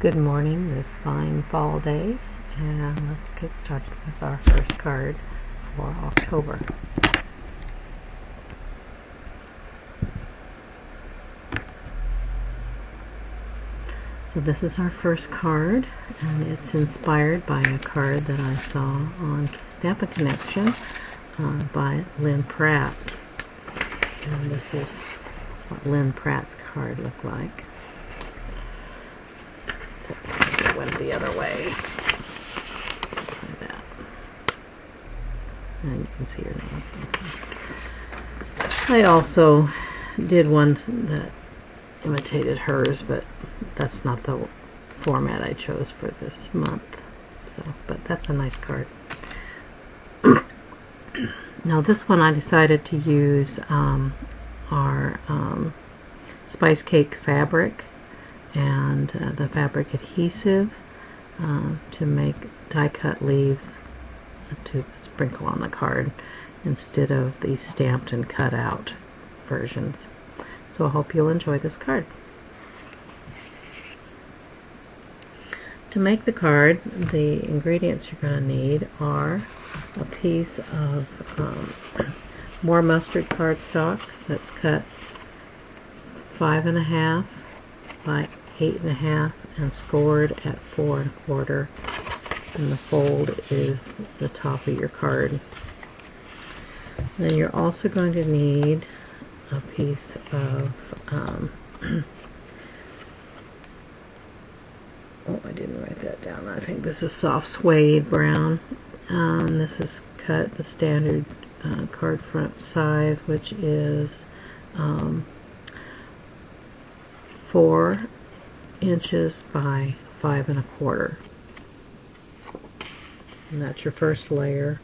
Good morning this fine fall day, and let's get started with our first card for October. So this is our first card, and it's inspired by a card that I saw on Stampin Connection by Lynn Pratt. And this is what Lynn Pratt's card looked like. So it went the other way. Like that. And you can see her name. I also did one that imitated hers, but that's not the format I chose for this month. But that's a nice card. Now this one I decided to use our spice cake fabric and the fabric adhesive to make die cut leaves to sprinkle on the card instead of the stamped and cut out versions. So I hope you'll enjoy this card. To make the card, the ingredients you're going to need are a piece of more mustard cardstock that's cut 5.5 by 8.5 and scored at 4 1/4, and the fold is the top of your card. Then you're also going to need a piece of oh, I didn't write that down. I think this is soft suede brown. This is cut the standard card front size, which is 4 inches by 5 1/4. And that's your first layer.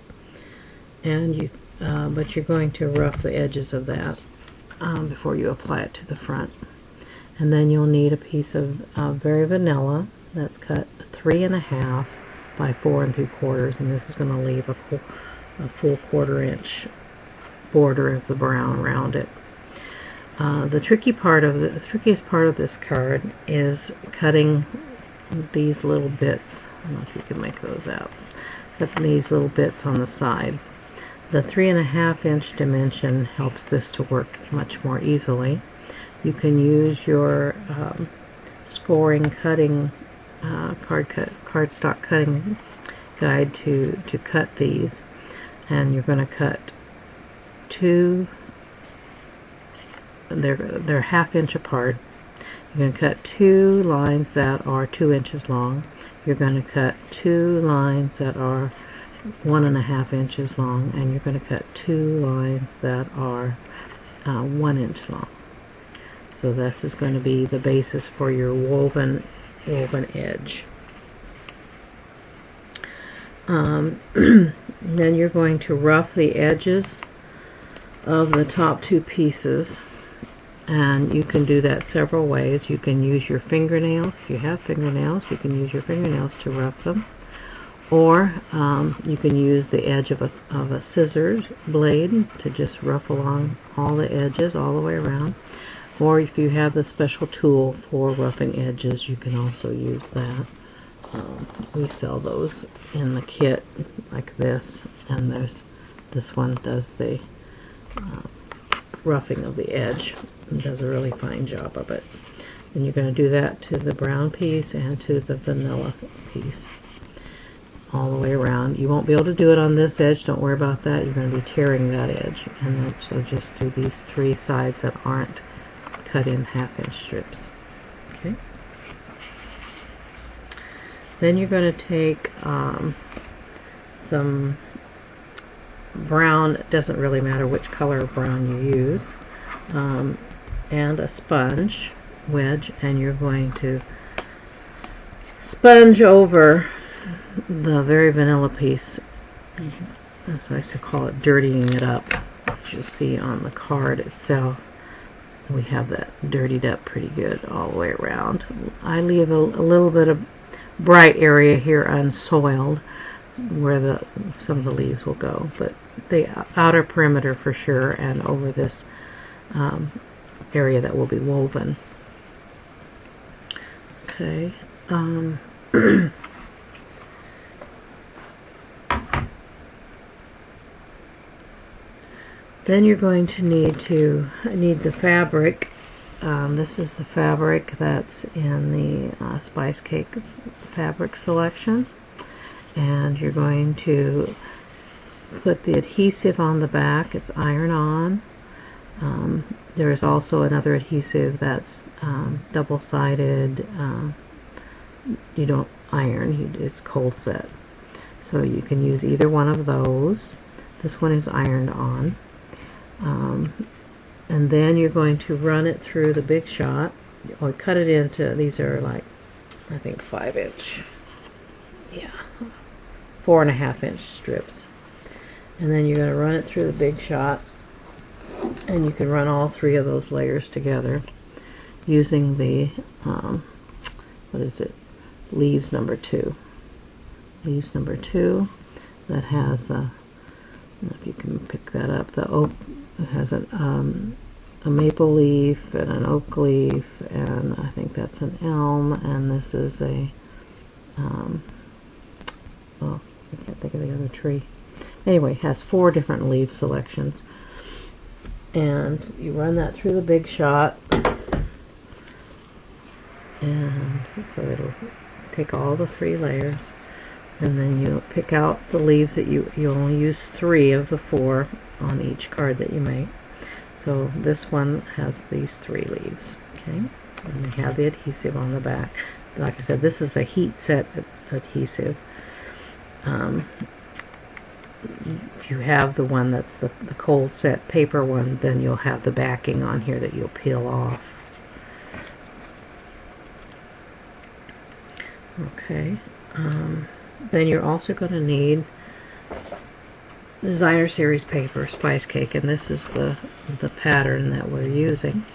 And but you're going to rough the edges of that before you apply it to the front. And then you'll need a piece of very vanilla that's cut 3.5 by 4 3/4, and this is going to leave a full 1/4 inch border of the brown around it. The trickiest part of this card is cutting these little bits. I don't know if you can make those out. Cutting these little bits on the side. The 3.5 inch dimension helps this to work much more easily. You can use your scoring cutting cardstock cutting guide to cut these, and you're going to cut two. They're 1/2 inch apart. You're going to cut 2 lines that are 2 inches long. You're going to cut 2 lines that are 1.5 inches long, and you're going to cut 2 lines that are 1 inch long. So this is going to be the basis for your woven edge. Then you're going to rough the edges of the top 2 pieces, and you can do that several ways. You can use your fingernails. If you have fingernails, you can use your fingernails to rough them, or you can use the edge of a scissors blade to just rough along all the edges all the way around. Or if you have the special tool for roughing edges, you can also use that. We sell those in the kit like this, and this one does the roughing of the edge and does a really fine job of it. And you're going to do that to the brown piece and to the vanilla piece all the way around. You won't be able to do it on this edge, don't worry about that. You're going to be tearing that edge, and then so just do these 3 sides that aren't cut in 1/2 inch strips. Okay. Then you're going to take some brown, it doesn't really matter which color of brown you use, and a sponge wedge, and you're going to sponge over the very vanilla piece. I like to call it dirtying it up. As you'll see on the card itself, we have that dirtied up pretty good all the way around. I leave a little bit of bright area here unsoiled where some of the leaves will go, but the outer perimeter for sure, and over this area that will be woven. Okay, Um, then you're going to need the fabric. This is the fabric that's in the Spice Cake fabric selection, and you're going to put the adhesive on the back. It's iron-on. There is also another adhesive that's double-sided. You don't iron, it's cold set. So you can use either one of those. This one is ironed on. And then you're going to run it through the Big Shot, or cut it into, these are like, I think 5-inch, yeah, 4.5-inch strips. And then you're going to run it through the Big Shot, and you can run all 3 of those layers together using the, what is it, leaves number 2. Leaves number 2 that has a, if you can pick that up, the oak, it has a maple leaf and an oak leaf, and I think that's an elm, and this is a, oh, I can't think of the other tree. Anyway, it has 4 different leaf selections. And you run that through the Big Shot, and so it'll take all the 3 layers, and then you'll pick out the leaves that you only use 3 of the 4 on each card that you make. So this one has these 3 leaves, okay? And they have the adhesive on the back. Like I said, this is a heat set adhesive. If you have the one that's the cold set paper one, then you'll have the backing on here that you'll peel off. Okay. Then you're also going to need Designer Series paper, Spice Cake, and this is the pattern that we're using.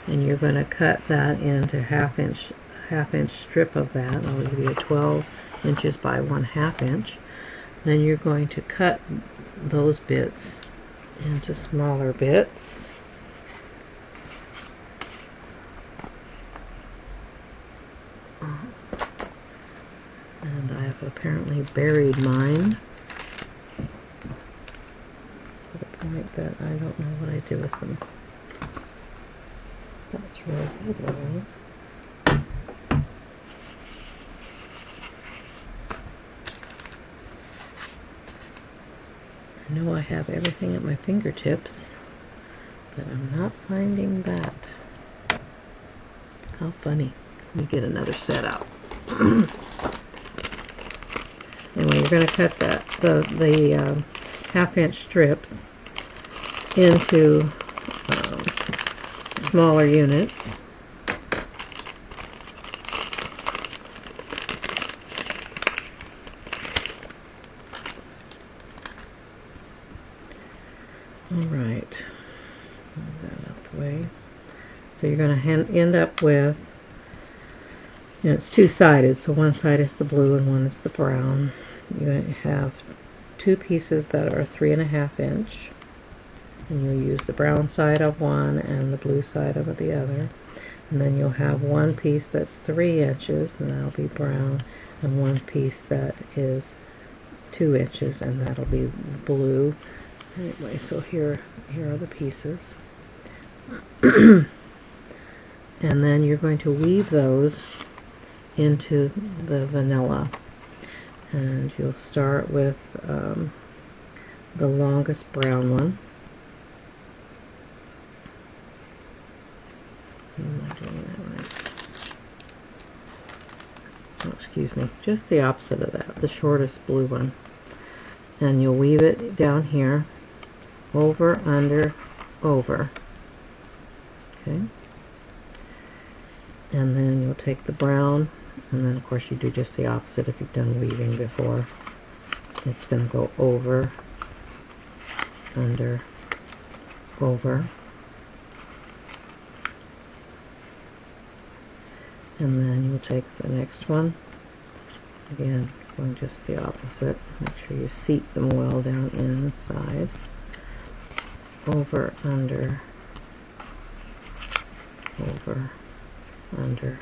And you're going to cut that into half-inch strip of that. I'll give you a 12 inches by 1/2 inch. Then you're going to cut those bits into smaller bits. And I have apparently buried mine to the point that I don't know what I do with them. That's really good, Lorraine. I know I have everything at my fingertips, but I'm not finding that. How funny. Let me get another set out. Anyway, you're going to cut the half-inch strips into smaller units. Alright, move that out the way. So you're going to end up with, it's 2-sided, so one side is the blue and one is the brown. You're going to have 2 pieces that are 3.5 inch, and you'll use the brown side of one and the blue side of the other. And then you'll have one piece that's 3 inches, and that'll be brown, and one piece that is 2 inches, and that'll be blue. Anyway, so here are the pieces. And then you're going to weave those into the vanilla. And you'll start with the longest brown one. Am I doing that right? Oh, excuse me. Just the opposite of that, the shortest blue one. And you'll weave it down here, over, under, over. Okay. And then you'll take the brown, and then of course you do just the opposite if you've done weaving before. It's going to go over, under, over. And then you'll take the next one, again going just the opposite. Make sure you seat them well down inside. Over, under, over, under,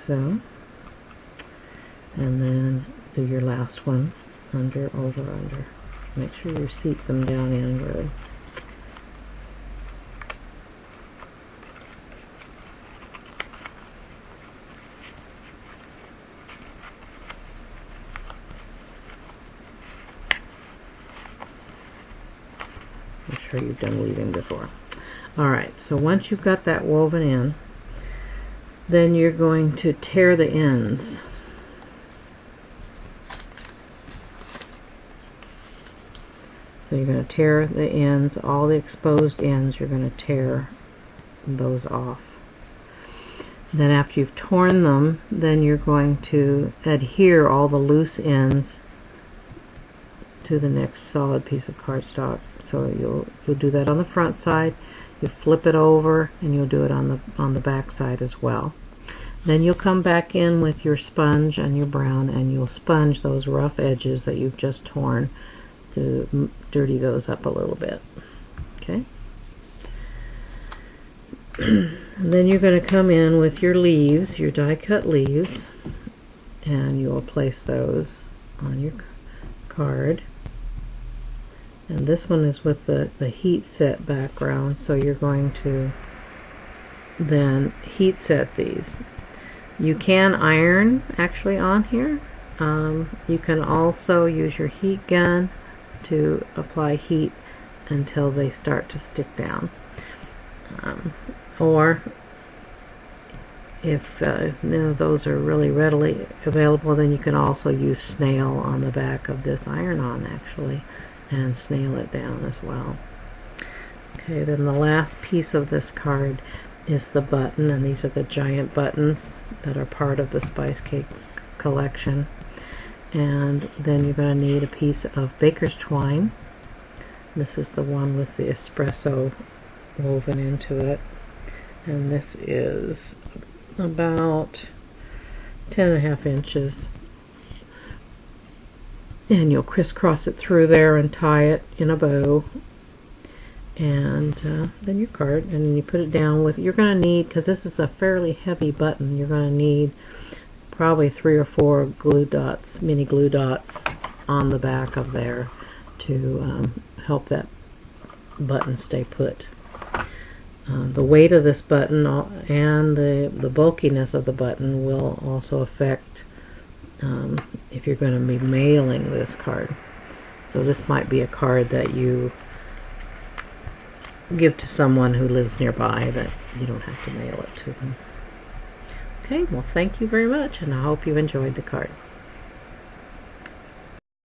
so. And then do your last one, under, over, under. Make sure you seat them down in good. Make sure you've done weaving before. Alright, so once you've got that woven in, then you're going to tear the ends. So you're going to tear the ends, all the exposed ends, you're going to tear those off. Then after you've torn them, then you're going to adhere all the loose ends to the next solid piece of cardstock. So you'll do that on the front side, you flip it over, and you'll do it on the back side as well. Then you'll come back in with your sponge and your brown, and you'll sponge those rough edges that you've just torn to dirty those up a little bit. Okay. And then you're going to come in with your leaves, your die cut leaves, and you'll place those on your card. And this one is with the heat set background, so you're going to then heat set these. You can iron actually on here. You can also use your heat gun to apply heat until they start to stick down. Or if those are really readily available, then you can also use snail on the back of this iron-on actually, and snail it down as well. Okay, then the last piece of this card is the button, and these are the giant buttons that are part of the Spice Cake collection. And then you're going to need a piece of baker's twine. This is the one with the espresso woven into it, and this is about 10.5 inches. And you'll crisscross it through there and tie it in a bow, and then your card, and then you put it down with, you're going to need, because this is a fairly heavy button, you're going to need probably 3 or 4 glue dots, mini glue dots on the back of there to help that button stay put. The weight of this button and the bulkiness of the button will also affect if you're going to be mailing this card. So this might be a card that you give to someone who lives nearby, but you don't have to mail it to them. Okay, well, thank you very much, and I hope you enjoyed the card.